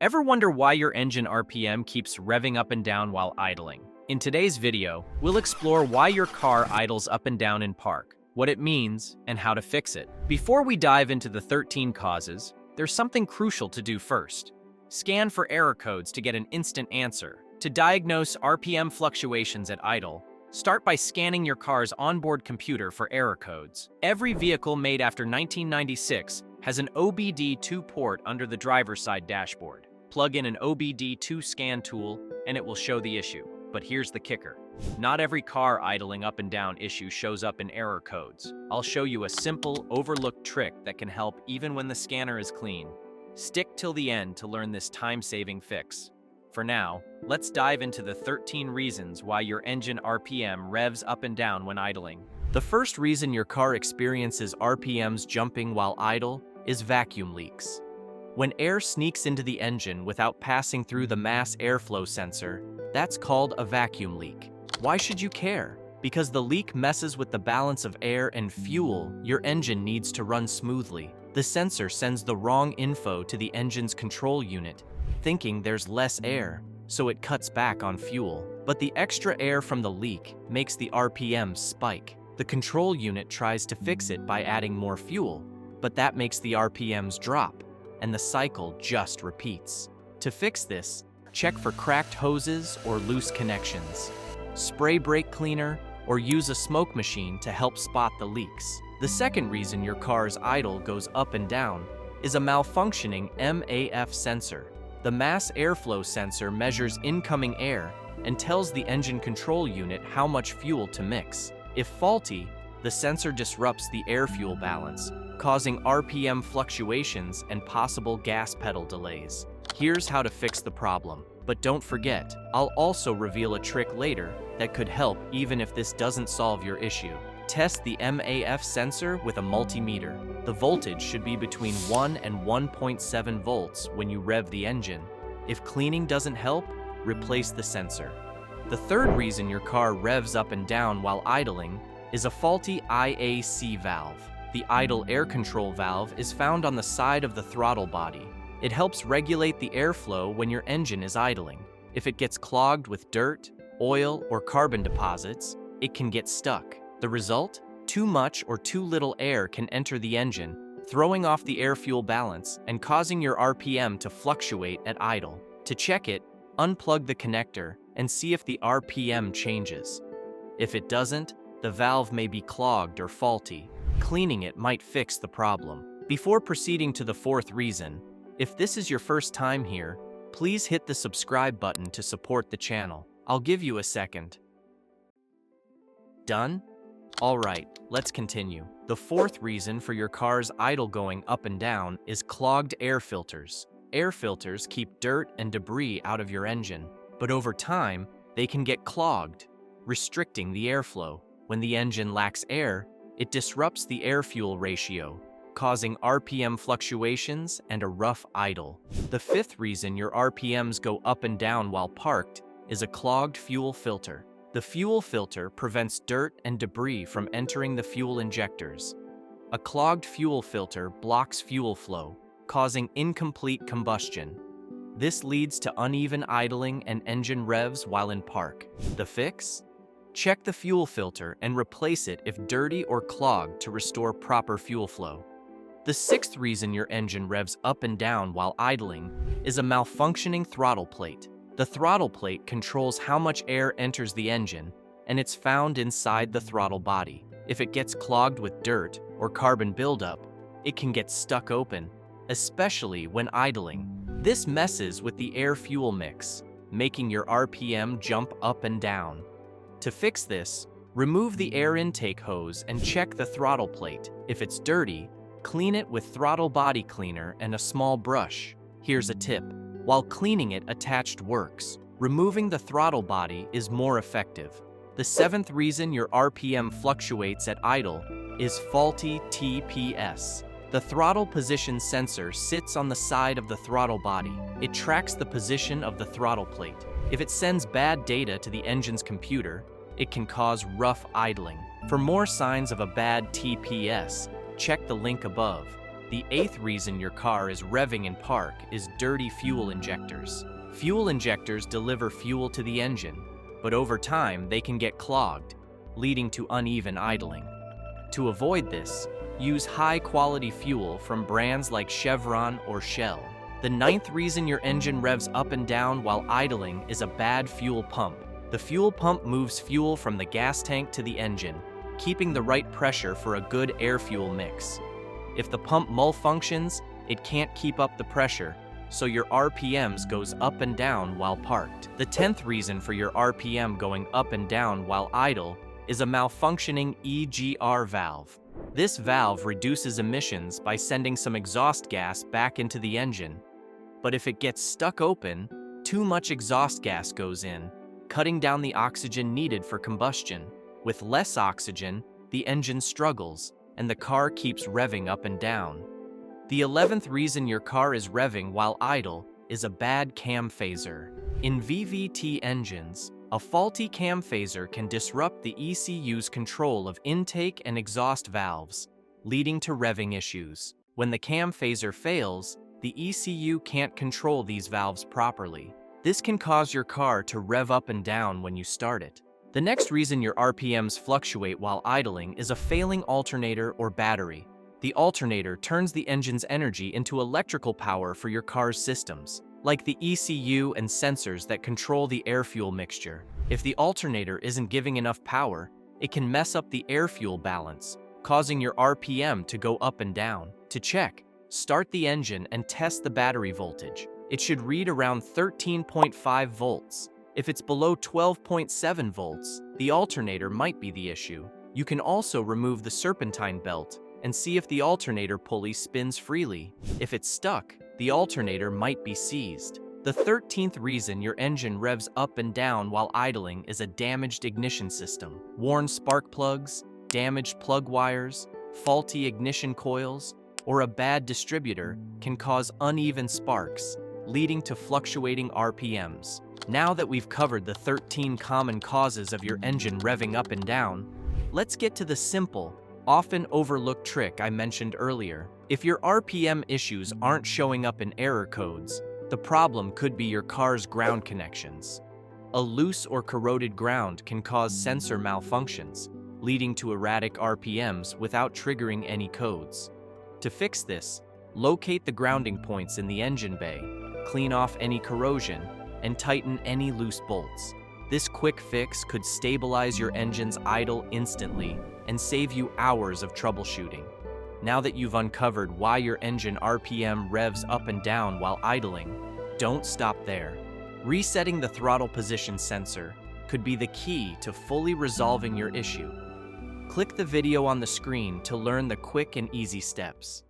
Ever wonder why your engine RPM keeps revving up and down while idling? In today's video, we'll explore why your car idles up and down in park, what it means, and how to fix it. Before we dive into the 13 causes, there's something crucial to do first. Scan for error codes to get an instant answer. To diagnose RPM fluctuations at idle, start by scanning your car's onboard computer for error codes. Every vehicle made after 1996 has an OBD2 port under the driver's side dashboard. Plug in an OBD2 scan tool and it will show the issue. But here's the kicker. Not every car idling up and down issue shows up in error codes. I'll show you a simple, overlooked trick that can help even when the scanner is clean. Stick till the end to learn this time-saving fix. For now, let's dive into the 13 reasons why your engine RPM revs up and down when idling. The first reason your car experiences RPMs jumping while idle is vacuum leaks. When air sneaks into the engine without passing through the mass airflow sensor, that's called a vacuum leak. Why should you care? Because the leak messes with the balance of air and fuel your engine needs to run smoothly. The sensor sends the wrong info to the engine's control unit, thinking there's less air, so it cuts back on fuel. But the extra air from the leak makes the RPM spike. The control unit tries to fix it by adding more fuel, but that makes the RPMs drop, and the cycle just repeats. To fix this, check for cracked hoses or loose connections. Spray brake cleaner or use a smoke machine to help spot the leaks. The second reason your car's idle goes up and down is a malfunctioning MAF sensor. The mass airflow sensor measures incoming air and tells the engine control unit how much fuel to mix. If faulty, the sensor disrupts the air-fuel balance, causing RPM fluctuations and possible gas pedal delays. Here's how to fix the problem. But don't forget, I'll also reveal a trick later that could help even if this doesn't solve your issue. Test the MAF sensor with a multimeter. The voltage should be between 1 and 1.7 volts when you rev the engine. If cleaning doesn't help, replace the sensor. The third reason your car revs up and down while idling is a faulty IAC valve. The idle air control valve is found on the side of the throttle body. It helps regulate the airflow when your engine is idling. If it gets clogged with dirt, oil, or carbon deposits, it can get stuck. The result? Too much or too little air can enter the engine, throwing off the air-fuel balance and causing your RPM to fluctuate at idle. To check it, unplug the connector and see if the RPM changes. If it doesn't, the valve may be clogged or faulty. Cleaning it might fix the problem. Before proceeding to the fourth reason, if this is your first time here, please hit the subscribe button to support the channel. I'll give you a second. Done? Alright, let's continue. The fourth reason for your car's idle going up and down is clogged air filters. Air filters keep dirt and debris out of your engine, but over time, they can get clogged, restricting the airflow. When the engine lacks air, it disrupts the air-fuel ratio, causing RPM fluctuations and a rough idle. The fifth reason your RPMs go up and down while parked is a clogged fuel filter. The fuel filter prevents dirt and debris from entering the fuel injectors. A clogged fuel filter blocks fuel flow, causing incomplete combustion. This leads to uneven idling and engine revs while in park. The fix? Check the fuel filter and replace it if dirty or clogged to restore proper fuel flow. The sixth reason your engine revs up and down while idling is a malfunctioning throttle plate. The throttle plate controls how much air enters the engine, and it's found inside the throttle body. If it gets clogged with dirt or carbon buildup, it can get stuck open, especially when idling. This messes with the air-fuel mix, making your RPM jump up and down. To fix this, remove the air intake hose and check the throttle plate. If it's dirty, clean it with throttle body cleaner and a small brush. Here's a tip. While cleaning it attached works, removing the throttle body is more effective. The seventh reason your RPM fluctuates at idle is faulty TPS. The throttle position sensor sits on the side of the throttle body. It tracks the position of the throttle plate. If it sends bad data to the engine's computer, it can cause rough idling. For more signs of a bad TPS, check the link above. The 8th reason your car is revving in park is dirty fuel injectors. Fuel injectors deliver fuel to the engine, but over time they can get clogged, leading to uneven idling. To avoid this, use high-quality fuel from brands like Chevron or Shell. The 9th reason your engine revs up and down while idling is a bad fuel pump. The fuel pump moves fuel from the gas tank to the engine, keeping the right pressure for a good air-fuel mix. If the pump malfunctions, it can't keep up the pressure, so your RPMs goes up and down while parked. The 10th reason for your RPM going up and down while idle is a malfunctioning EGR valve. This valve reduces emissions by sending some exhaust gas back into the engine. But if it gets stuck open, too much exhaust gas goes in, cutting down the oxygen needed for combustion. With less oxygen, the engine struggles, and the car keeps revving up and down. The 11th reason your car is revving while idle is a bad cam phaser. In VVT engines, a faulty cam phaser can disrupt the ECU's control of intake and exhaust valves, leading to revving issues. When the cam phaser fails, the ECU can't control these valves properly. This can cause your car to rev up and down when you start it. The next reason your RPMs fluctuate while idling is a failing alternator or battery. The alternator turns the engine's energy into electrical power for your car's systems, like the ECU and sensors that control the air-fuel mixture. If the alternator isn't giving enough power, it can mess up the air-fuel balance, causing your RPM to go up and down. To check, start the engine and test the battery voltage. It should read around 13.5 volts. If it's below 12.7 volts, the alternator might be the issue. You can also remove the serpentine belt and see if the alternator pulley spins freely. If it's stuck, the alternator might be seized. The 13th reason your engine revs up and down while idling is a damaged ignition system. Worn spark plugs, damaged plug wires, faulty ignition coils, or a bad distributor can cause uneven sparks, leading to fluctuating RPMs. Now that we've covered the 13 common causes of your engine revving up and down, let's get to the simple, often overlooked trick I mentioned earlier. If your RPM issues aren't showing up in error codes, the problem could be your car's ground connections. A loose or corroded ground can cause sensor malfunctions, leading to erratic RPMs without triggering any codes. To fix this, locate the grounding points in the engine bay, clean off any corrosion, and tighten any loose bolts. This quick fix could stabilize your engine's idle instantly and save you hours of troubleshooting. Now that you've uncovered why your engine RPM revs up and down while idling, don't stop there. Resetting the throttle position sensor could be the key to fully resolving your issue. Click the video on the screen to learn the quick and easy steps.